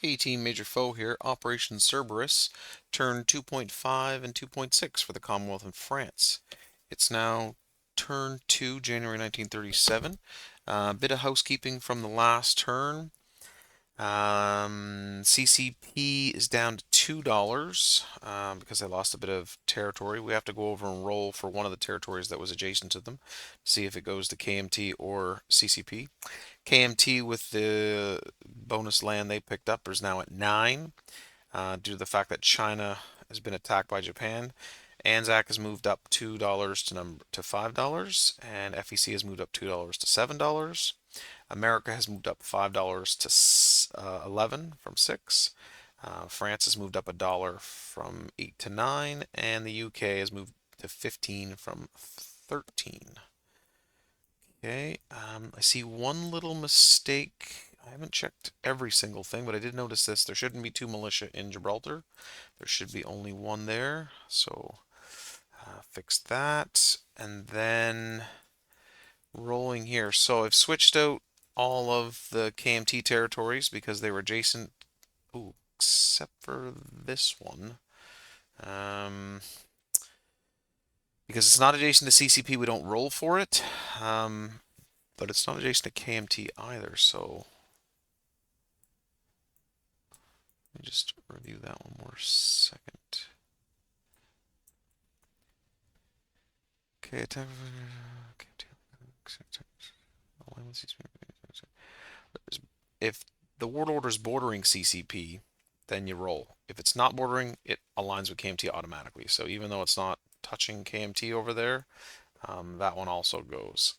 Hey team, Major Foe here. Operation Cerberus, turn 2.5 and 2.6 for the Commonwealth in France. It's now turn 2, January 1937. Bit of housekeeping from the last turn. CCP is down to $2 because they lost a bit of territory. We have to go over and roll for one of the territories that was adjacent to them to see if it goes to KMT or CCP. KMT with the bonus land they picked up is now at 9 due to the fact that China has been attacked by Japan. ANZAC has moved up $2 to $5, and FEC has moved up $2 to $7. America has moved up $5 to 11 from 6. France has moved up a dollar from 8 to 9, and the UK has moved to 15 from 13. Okay, I see one little mistake. I haven't checked every single thing, but I did notice this. There shouldn't be 2 militia in Gibraltar. There should be only 1 there. So fix that. And then rolling here. So I've switched out all of the KMT territories because they were adjacent. Ooh, except for this one. Because it's not adjacent to CCP, we don't roll for it. But it's not adjacent to KMT either, so let me just review that one more second. Okay, if the ward order is bordering CCP, then you roll. If it's not bordering, it aligns with KMT automatically. So even though it's not touching KMT over there, that one also goes.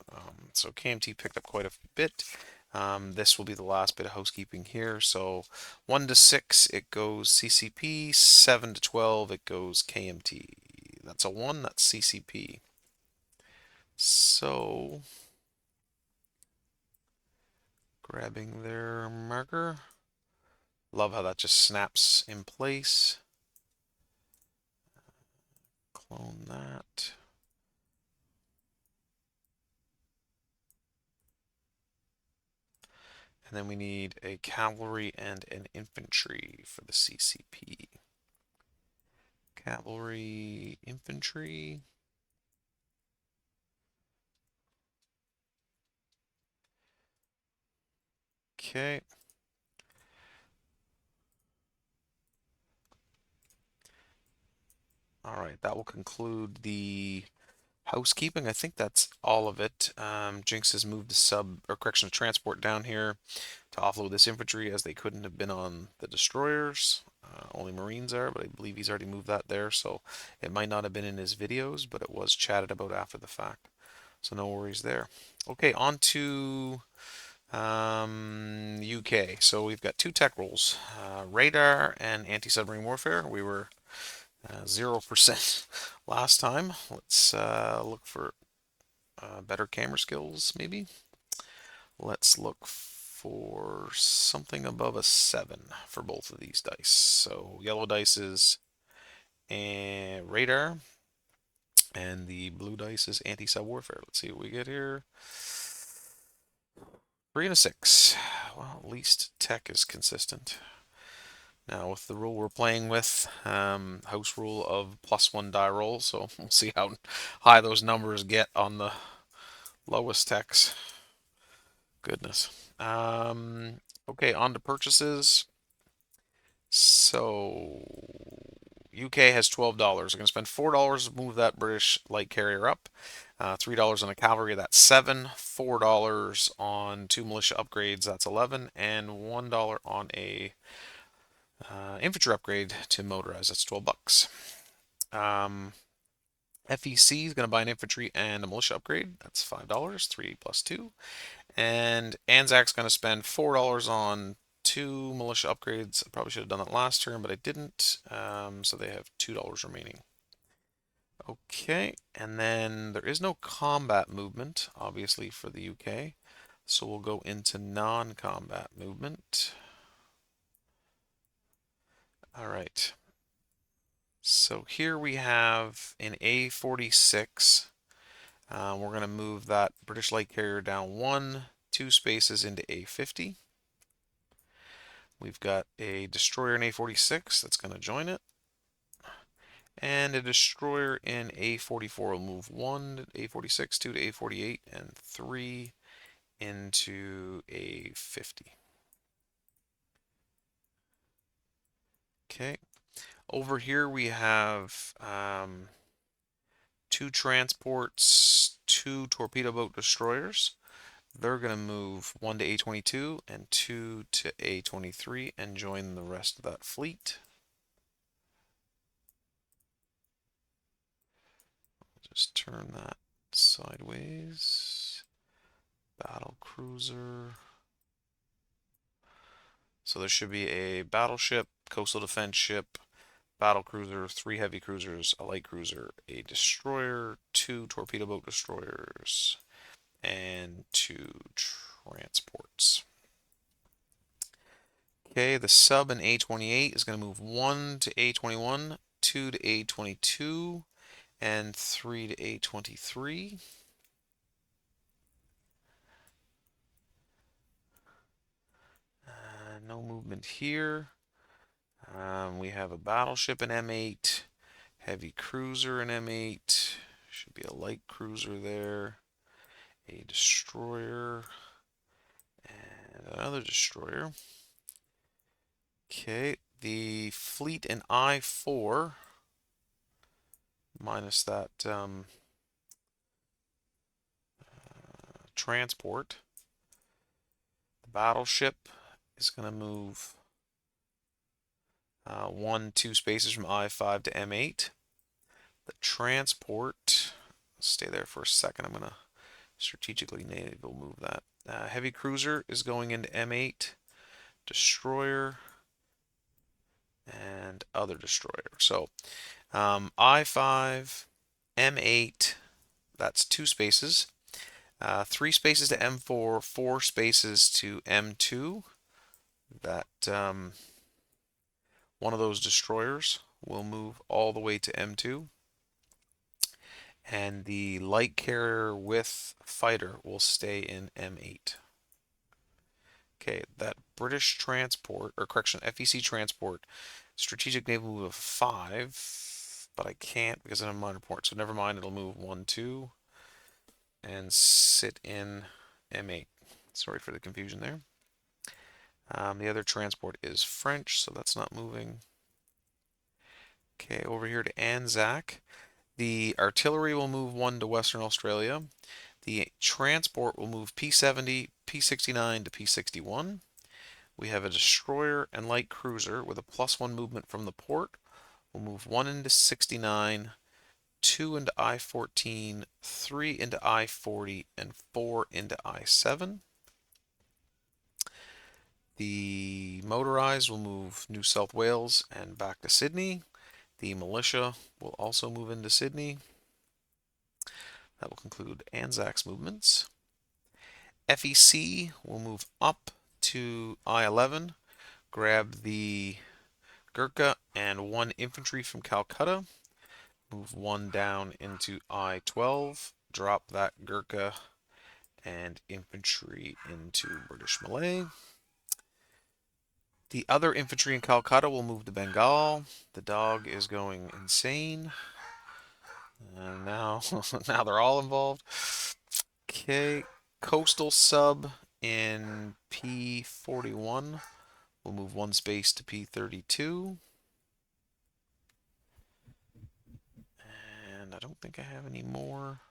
So KMT picked up quite a bit. This will be the last bit of housekeeping here. So 1 to 6, it goes CCP. 7 to 12, it goes KMT. That's a 1, that's CCP. So, grabbing their marker. Love how that just snaps in place. Clone that. And then we need a cavalry and an infantry for the CCP. Cavalry, infantry. Okay. All right, that will conclude the housekeeping. I think that's all of it. Jinx has moved the transport down here to offload this infantry as they couldn't have been on the destroyers. Only Marines are, but I believe he's already moved that there, so it might not have been in his videos, but it was chatted about after the fact. So no worries there. Okay, on to UK. So we've got 2 tech rolls, radar and anti-submarine warfare. We were 0% last time. Let's look for better camera skills, maybe. Let's look for something above a 7 for both of these dice. So yellow dice is radar, and the blue dice is anti-sub warfare. Let's see what we get here. 3 and a 6. Well, at least tech is consistent. Now with the rule we're playing with, house rule of +1 die roll, so we'll see how high those numbers get on the lowest techs. Goodness. Okay, on to purchases. So UK has $12. I'm going to spend $4 to move that British light carrier up. $3 on a cavalry, that's 7. $4 on 2 militia upgrades, that's 11. And $1 on a infantry upgrade to motorize, that's 12 bucks. FEC is going to buy an infantry and a militia upgrade, that's $5. 3 plus 2. And ANZAC's going to spend $4 on 2 militia upgrades. I probably should have done that last turn, but I didn't. So they have $2 remaining. Okay, and then there is no combat movement, obviously, for the UK. So we'll go into non-combat movement. All right. So here we have an A46. We're going to move that British light carrier down 2 spaces into A50. We've got a destroyer in A46 that's going to join it. And a destroyer in A44 will move 1 to A46, 2 to A48, and 3 into A50. Okay. Over here we have 2 transports, 2 torpedo boat destroyers. They're going to move 1 to A22 and 2 to A23 and join the rest of that fleet. Just turn that sideways. Battle cruiser. So there should be a battleship, coastal defense ship, battle cruiser, 3 heavy cruisers, a light cruiser, a destroyer, 2 torpedo boat destroyers, and 2 transports. Okay, the sub in A28 is going to move 1 to A21, 2 to A22, and 3 to A23. No movement here. We have a battleship in M8, heavy cruiser in M8, should be a light cruiser there, a destroyer, and another destroyer. Okay, the fleet in I4, minus that transport. The battleship is going to move 2 spaces from I5 to M8. The transport, stay there for a second, I'm going to strategically naval move that. Heavy cruiser is going into M8, destroyer, and other destroyer. So I5, M8, that's 2 spaces. 3 spaces to M4, 4 spaces to M2. That one of those destroyers will move all the way to M2. And the light carrier with fighter will stay in M8. Okay, that British transport, or correction, FEC transport, strategic naval move of 5, but I can't because I'm a minor port, so never mind, it'll move 1, 2, and sit in M8. Sorry for the confusion there. The other transport is French, so that's not moving. Okay, over here to ANZAC. The artillery will move 1 to Western Australia. The transport will move P70, P69 to P61. We have a destroyer and light cruiser with a +1 movement from the port. We'll move 1 into 69, 2 into I14, 3 into I40, and 4 into I7. The motorized will move New South Wales and back to Sydney. The militia will also move into Sydney. That will conclude ANZAC's movements. FEC will move up to I11, grab the Gurkha and 1 infantry from Calcutta, move 1 down into I12, drop that Gurkha and infantry into British Malay. The other infantry in Calcutta will move to Bengal. The dog is going insane. And now, now they're all involved. Okay, coastal sub in P41. We'll move 1 space to P32. And I don't think I have any more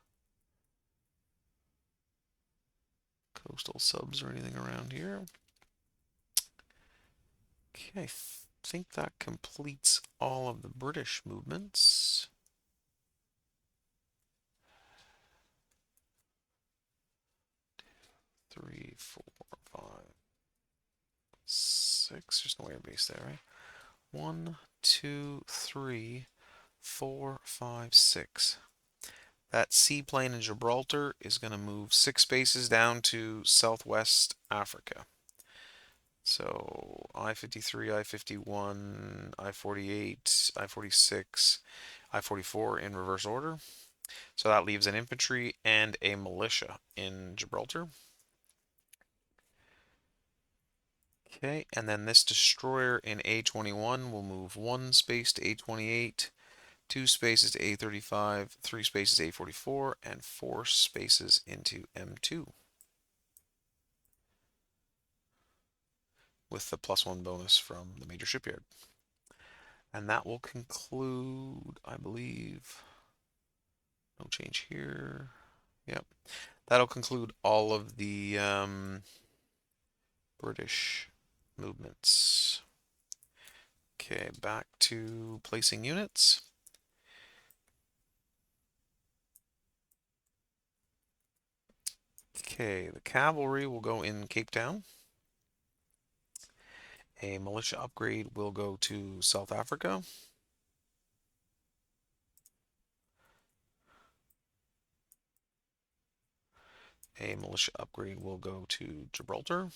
coastal subs or anything around here. Okay, I think that completes all of the British movements. 3, 4, 5, 6. There's no air base there, right? 1, 2, 3, 4, 5, 6. That seaplane in Gibraltar is going to move 6 spaces down to Southwest Africa. So I-53, I-51, I-48, I-46, I-44 in reverse order. So that leaves an infantry and a militia in Gibraltar. Okay, and then this destroyer in A21 will move 1 space to A28, 2 spaces to A35, 3 spaces to A44, and 4 spaces into M2 with the +1 bonus from the major shipyard. And that will conclude, I believe, no change here. Yep, that'll conclude all of the British movements. Okay, back to placing units. Okay, the cavalry will go in Cape Town. A militia upgrade will go to South Africa. A militia upgrade will go to Gibraltar.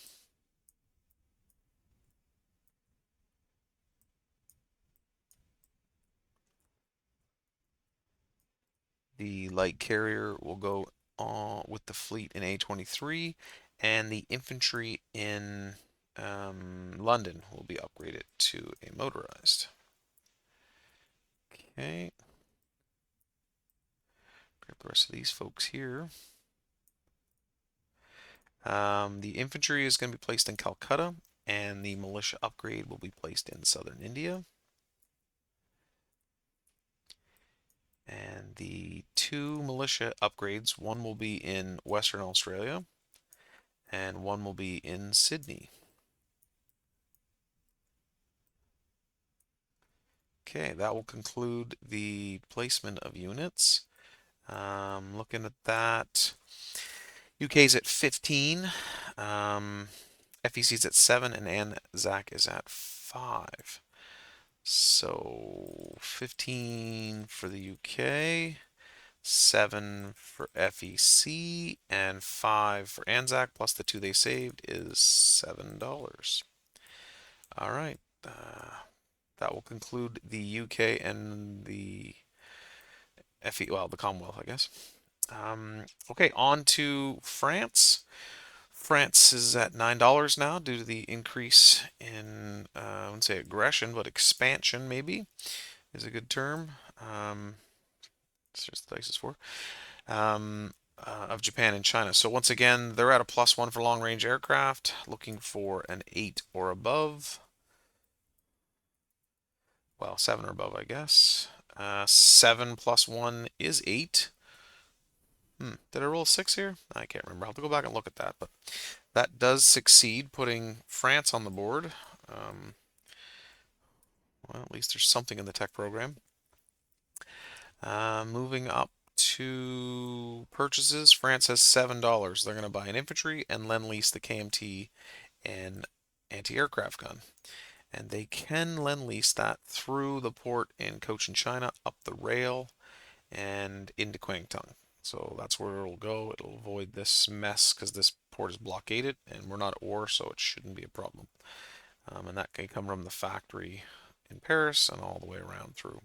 The light carrier will go on with the fleet in A23, and the infantry in London will be upgraded to a motorized. Okay. Grab the rest of these folks here. The infantry is going to be placed in Calcutta, and the militia upgrade will be placed in southern India. And the 2 militia upgrades, one will be in Western Australia, and one will be in Sydney. Okay, that will conclude the placement of units. Looking at that, UK's at 15, FEC's at 7, and ANZAC is at 5. So 15 for the UK, 7 for FEC, and 5 for ANZAC, plus the 2 they saved is $7. All right. That will conclude the UK and the FE, well, the Commonwealth, I guess. Okay, on to France. France is at $9 now due to the increase in, I wouldn't say aggression, but expansion maybe is a good term. It's just the dice is for. Of Japan and China. So once again, they're at a +1 for long-range aircraft, looking for an 8 or above. Well, 7 or above, I guess. 7 + 1 is 8. Did I roll a 6 here? I can't remember. I'll have to go back and look at that. But that does succeed, putting France on the board. Well, at least there's something in the tech program. Moving up to purchases, France has $7. They're going to buy an infantry and lend-lease the KMT and anti-aircraft gun. And they can lend-lease that through the port in Cochin, China, up the rail, and into Kwangtung. So that's where it'll go. It'll avoid this mess because this port is blockaded and we're not at war, so it shouldn't be a problem. And that can come from the factory in Paris and all the way around through.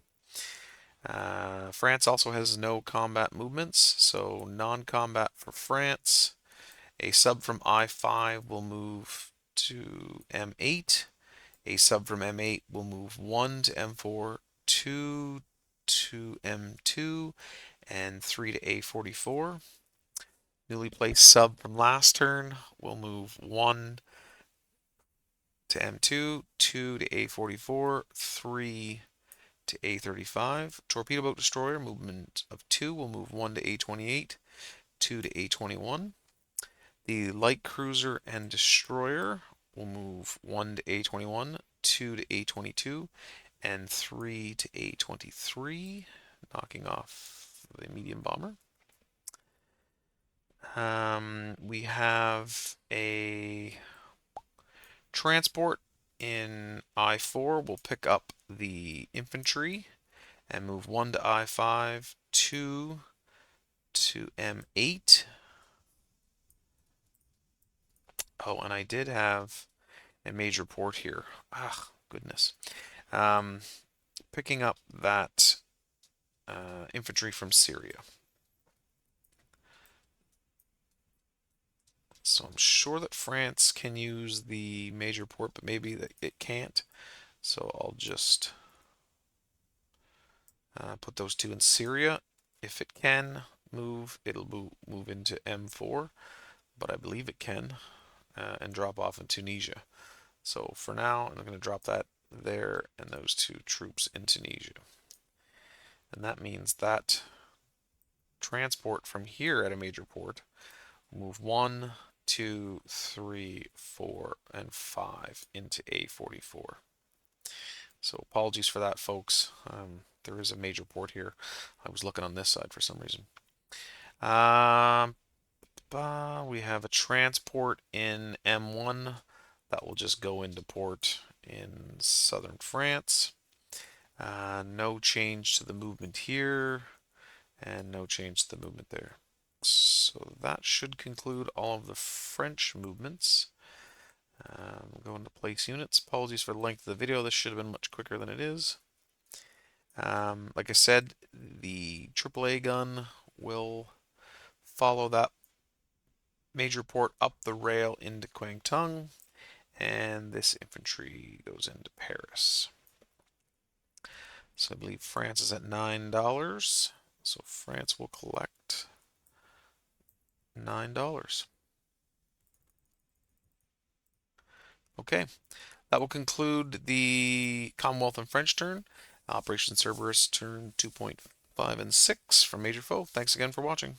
France also has no combat movements, so non-combat for France. A sub from I5 will move to M8. A sub from M8 will move 1 to M4, 2 to M2, and 3 to A44. Newly placed sub from last turn will move 1 to M2, 2 to A44, 3 to A35. Torpedo boat destroyer, movement of 2, will move 1 to A28, 2 to A21. The light cruiser and destroyer will move 1 to A21, 2 to A22, and 3 to A23, knocking off the medium bomber. We have a transport in I4. We'll pick up the infantry and move 1 to I5, 2 to M8. Oh, and I did have a major port here. Ah, goodness. Picking up that infantry from Syria. So I'm sure that France can use the major port, but maybe that it can't. So I'll just put those two in Syria. If it can move, it'll move into M4, but I believe it can, and drop off in Tunisia. So for now, I'm going to drop that there and those two troops in Tunisia. And that means that transport from here at a major port will move 1, 2, 3, 4, and 5 into A44. So apologies for that, folks. There is a major port here. I was looking on this side for some reason. We have a transport in M1 that will just go into port in southern France. No change to the movement here, and no change to the movement there. So that should conclude all of the French movements. Go into place units. Apologies for the length of the video. This should have been much quicker than it is. Like I said, the AAA gun will follow that major port up the rail into Kwangtung, and this infantry goes into Paris. So I believe France is at $9. So France will collect $9. Okay, that will conclude the Commonwealth and French turn. Operation Cerberus turn 2.5 and 6 from Major Foe. Thanks again for watching.